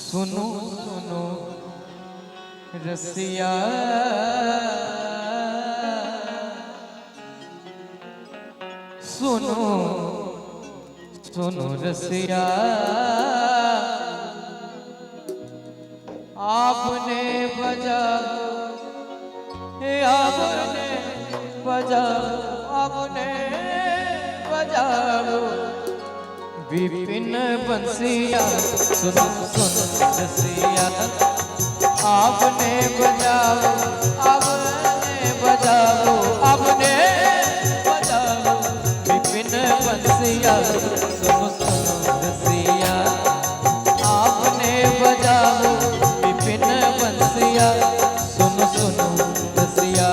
सुनो सुनो रसिया सुनो सुनो रसिया आपने बजाओ आपने बजाओ आपने बजाओ विपिन बंसिया सुनो सुनो रसिया आपने बजाओ आपने बजाओ आपने बजाओ विपिन बंसिया सुनो सुनो रसिया आपने बजाओ विपिन बंसिया सुनो सुनो रसिया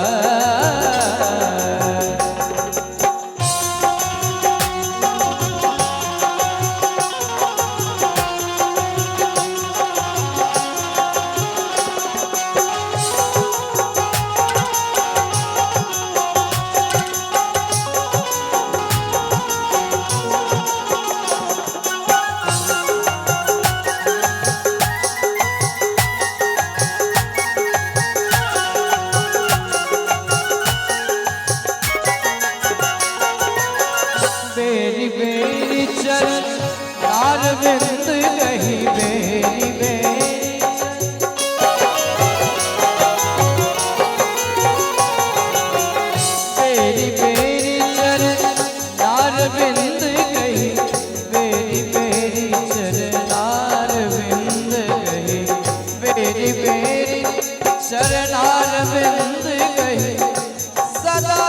बेरी बेरी चरण अरविंद कही बेरी बेरी बेरी बेरी चरण अरविंद कही बेरी बेरी चरण अरविंद कही बेरी बेरी चरण अरविंद कही सदा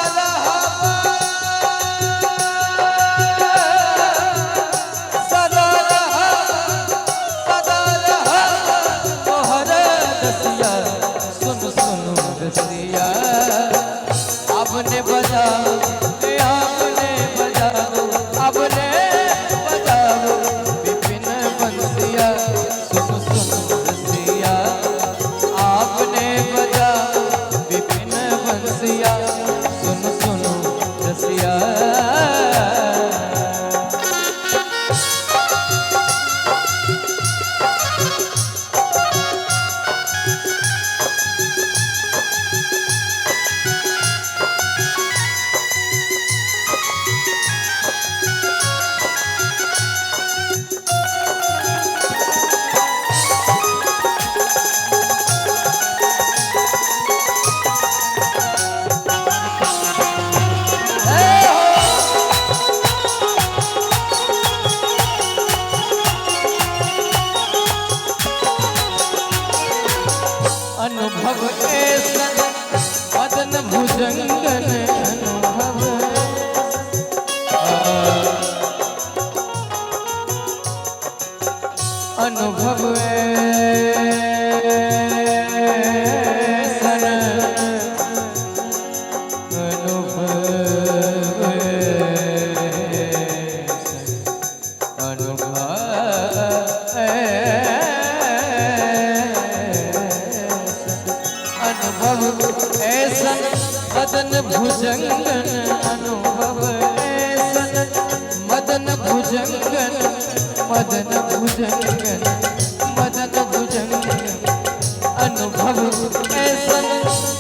आपने बजाओ आपने बजाओ आपने बजाओ विपिन बंसिया सुनो सुनो रसिया आपने बजाओ विपिन बंसिया सुनो सुनो रसिया अनुभव ऐसन मदन भुजंगन अनुभव अनुभव ऐसन अनुभव ऐसन मदन भुजंगन अनुभव ऐसन मदन भुजंगन मदन भुजंगन मदन भुजंगन अनुभव ऐसन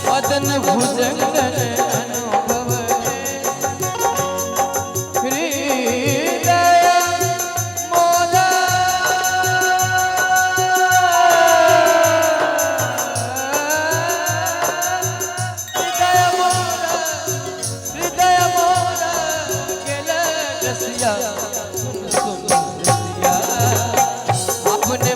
मदन भुजंगन अनुभव हृदय मोला रसिया सुनो सुनो रसिया आपने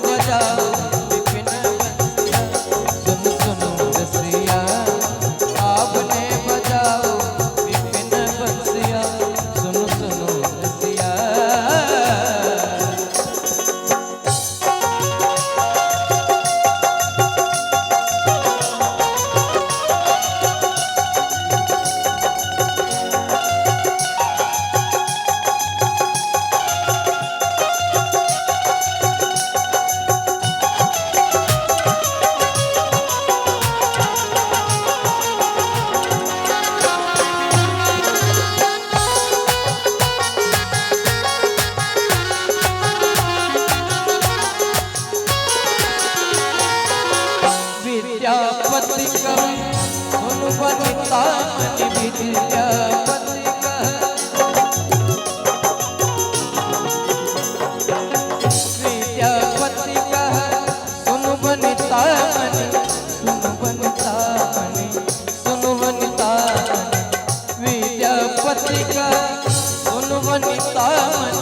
विद्यापति का सुन वनिता मन,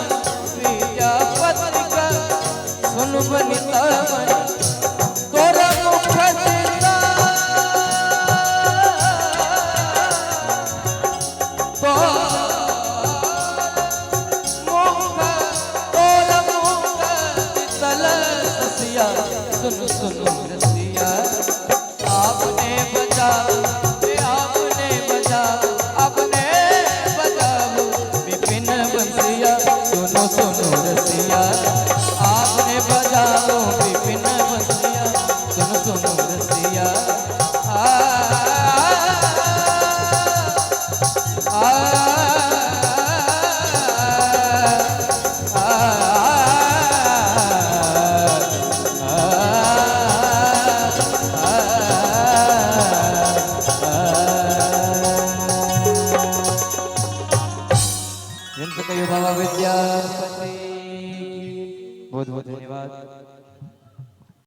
विद्यापति का सुन वनिता मन।